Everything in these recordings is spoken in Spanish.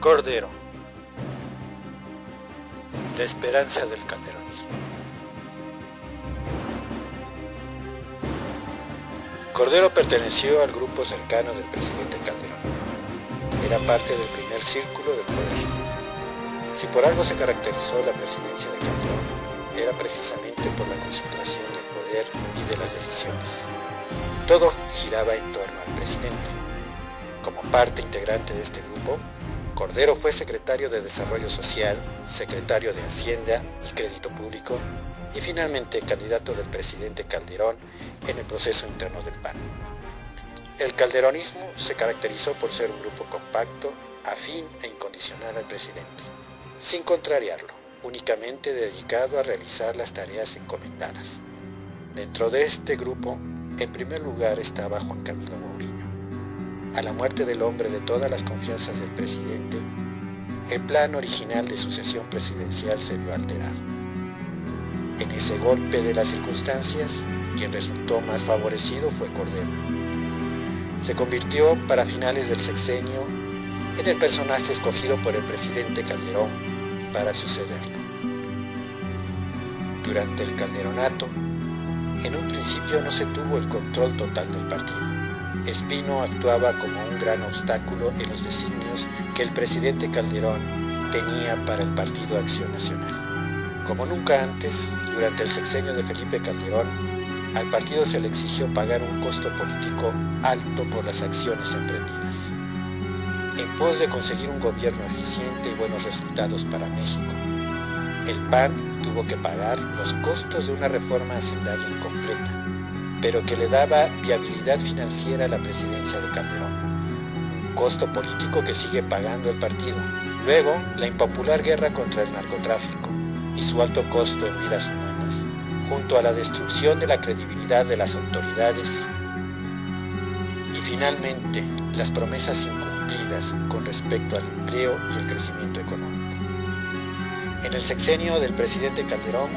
Cordero, la esperanza del calderonismo. Cordero perteneció al grupo cercano del presidente Calderón. Era parte del primer círculo del poder. Si por algo se caracterizó la presidencia de Calderón, era precisamente por la concentración del poder y de las decisiones. Todo giraba en torno al presidente. Como parte integrante de este grupo, Cordero fue secretario de Desarrollo Social, secretario de Hacienda y Crédito Público y finalmente candidato del presidente Calderón en el proceso interno del PAN. El calderonismo se caracterizó por ser un grupo compacto, afín e incondicional al presidente, sin contrariarlo, únicamente dedicado a realizar las tareas encomendadas. Dentro de este grupo, en primer lugar estaba Juan Camilo Mourinho. A la muerte del hombre de todas las confianzas del presidente, el plan original de sucesión presidencial se vio alterado. En ese golpe de las circunstancias, quien resultó más favorecido fue Cordero. Se convirtió para finales del sexenio en el personaje escogido por el presidente Calderón para sucederlo. Durante el calderonato, en un principio no se tuvo el control total del partido. Espino actuaba como un gran obstáculo en los designios que el presidente Calderón tenía para el Partido Acción Nacional. Como nunca antes, durante el sexenio de Felipe Calderón, al partido se le exigió pagar un costo político alto por las acciones emprendidas. En pos de conseguir un gobierno eficiente y buenos resultados para México, el PAN tuvo que pagar los costos de una reforma hacendaria incompleta, pero que le daba viabilidad financiera a la presidencia de Calderón. Un costo político que sigue pagando el partido. Luego, la impopular guerra contra el narcotráfico y su alto costo en vidas humanas, junto a la destrucción de la credibilidad de las autoridades. Y finalmente, las promesas incumplidas con respecto al empleo y el crecimiento económico. En el sexenio del presidente Calderón,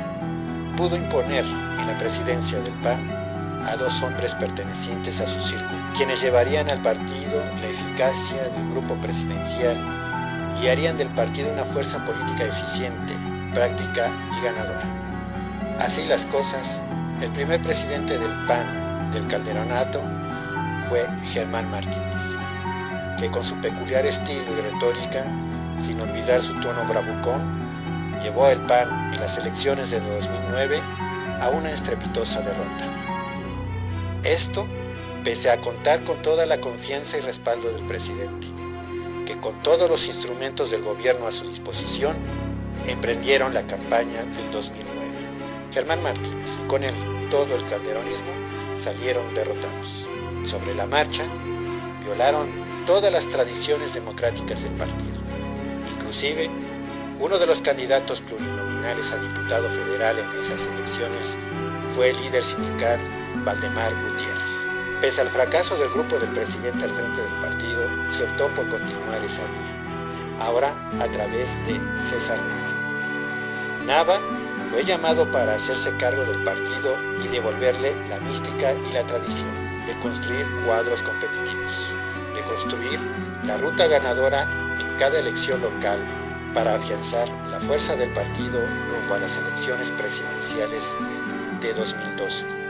pudo imponer en la presidencia del PAN a dos hombres pertenecientes a su círculo, quienes llevarían al partido la eficacia del grupo presidencial y harían del partido una fuerza política eficiente, práctica y ganadora. Así las cosas, el primer presidente del PAN del calderonato fue Germán Martínez, que con su peculiar estilo y retórica, sin olvidar su tono bravucón, llevó al PAN en las elecciones de 2009 a una estrepitosa derrota. Esto, pese a contar con toda la confianza y respaldo del presidente, que con todos los instrumentos del gobierno a su disposición, emprendieron la campaña del 2009. Germán Martínez y con él todo el calderonismo salieron derrotados. Sobre la marcha, violaron todas las tradiciones democráticas del partido. Inclusive, uno de los candidatos plurinominales a diputado federal en esas elecciones fue el líder sindical Valdemar Gutiérrez. Pese al fracaso del grupo del presidente al frente del partido, se optó por continuar esa vía, ahora a través de César Nava. Nava fue llamado para hacerse cargo del partido y devolverle la mística y la tradición de construir cuadros competitivos, de construir la ruta ganadora en cada elección local para afianzar la fuerza del partido rumbo a las elecciones presidenciales de 2012.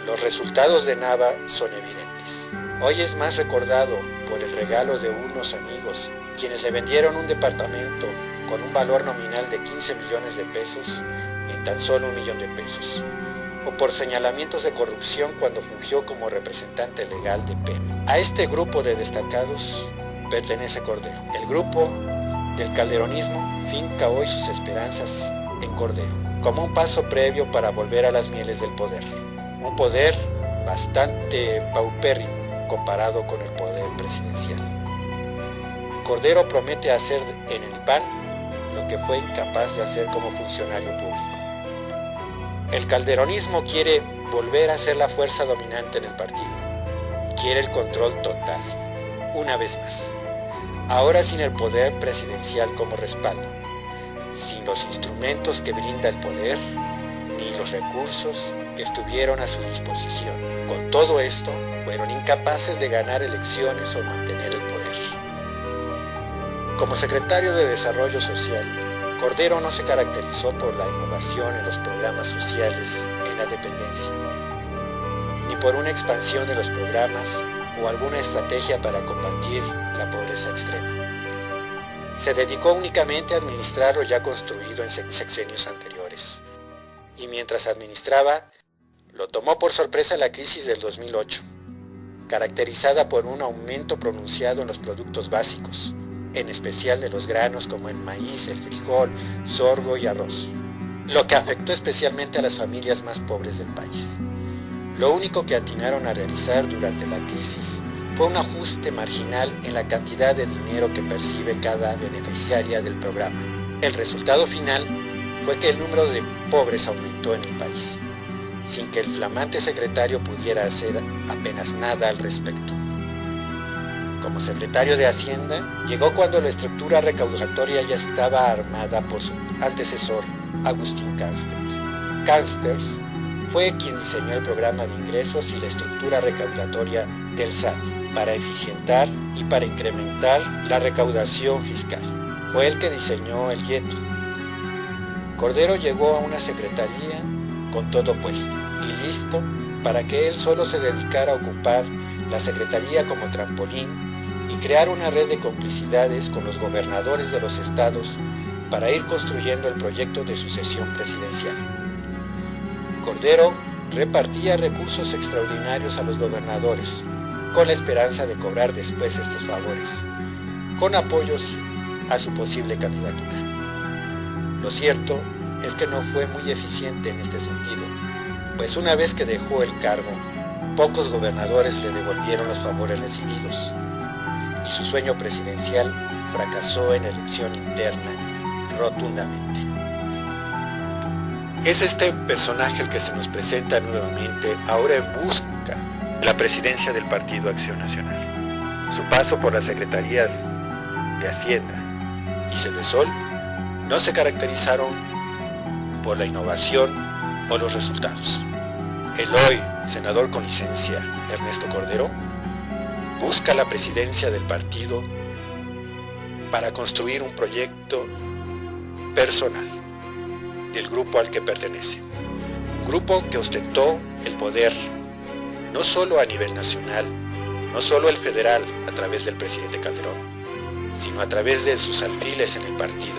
Los resultados de Nava son evidentes. Hoy es más recordado por el regalo de unos amigos, quienes le vendieron un departamento con un valor nominal de 15 millones de pesos en tan solo 1 millón de pesos, o por señalamientos de corrupción cuando fungió como representante legal de PEM. A este grupo de destacados pertenece Cordero. El grupo del calderonismo finca hoy sus esperanzas en Cordero, como un paso previo para volver a las mieles del poder. Un poder bastante paupérrimo comparado con el poder presidencial. Cordero promete hacer en el PAN lo que fue incapaz de hacer como funcionario público. El calderonismo quiere volver a ser la fuerza dominante en el partido. Quiere el control total, una vez más. Ahora sin el poder presidencial como respaldo, sin los instrumentos que brinda el poder, ni los recursos que estuvieron a su disposición. Con todo esto, fueron incapaces de ganar elecciones o mantener el poder. Como secretario de Desarrollo Social, Cordero no se caracterizó por la innovación en los programas sociales en la dependencia, ni por una expansión de los programas o alguna estrategia para combatir la pobreza extrema. Se dedicó únicamente a administrar lo ya construido en sexenios anteriores. Y mientras administraba, lo tomó por sorpresa la crisis del 2008, caracterizada por un aumento pronunciado en los productos básicos, en especial de los granos como el maíz, el frijol, sorgo y arroz, lo que afectó especialmente a las familias más pobres del país. Lo único que atinaron a realizar durante la crisis fue un ajuste marginal en la cantidad de dinero que percibe cada beneficiaria del programa. El resultado final fue que el número de pobres aumentó en el país, sin que el flamante secretario pudiera hacer apenas nada al respecto. Como secretario de Hacienda, llegó cuando la estructura recaudatoria ya estaba armada por su antecesor, Agustín Carstens. Carstens fue quien diseñó el programa de ingresos y la estructura recaudatoria del SAT para eficientar y para incrementar la recaudación fiscal. Fue el que diseñó el YETU. Cordero llegó a una secretaría con todo puesto y listo para que él solo se dedicara a ocupar la secretaría como trampolín y crear una red de complicidades con los gobernadores de los estados para ir construyendo el proyecto de sucesión presidencial. Cordero repartía recursos extraordinarios a los gobernadores, con la esperanza de cobrar después estos favores, con apoyos a su posible candidatura. Lo cierto es que no fue muy eficiente en este sentido, pues una vez que dejó el cargo, pocos gobernadores le devolvieron los favores recibidos, y su sueño presidencial fracasó en elección interna rotundamente. Es este personaje el que se nos presenta nuevamente, ahora en busca de la presidencia del Partido Acción Nacional. Su paso por las secretarías de Hacienda y Sedesol no se caracterizaron por la innovación o los resultados. El hoy senador con licencia, Ernesto Cordero, busca la presidencia del partido para construir un proyecto personal del grupo al que pertenece. Un grupo que ostentó el poder no solo a nivel nacional, no solo el federal a través del presidente Calderón, sino a través de sus alfiles en el partido.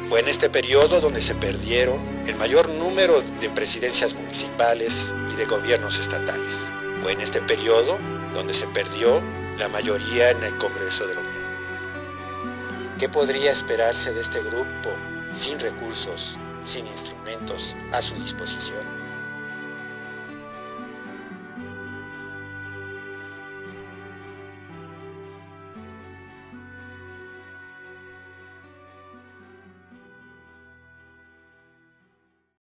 Fue en este periodo donde se perdieron el mayor número de presidencias municipales y de gobiernos estatales. Fue en este periodo donde se perdió la mayoría en el Congreso de la Unión. ¿Qué podría esperarse de este grupo sin recursos, sin instrumentos a su disposición?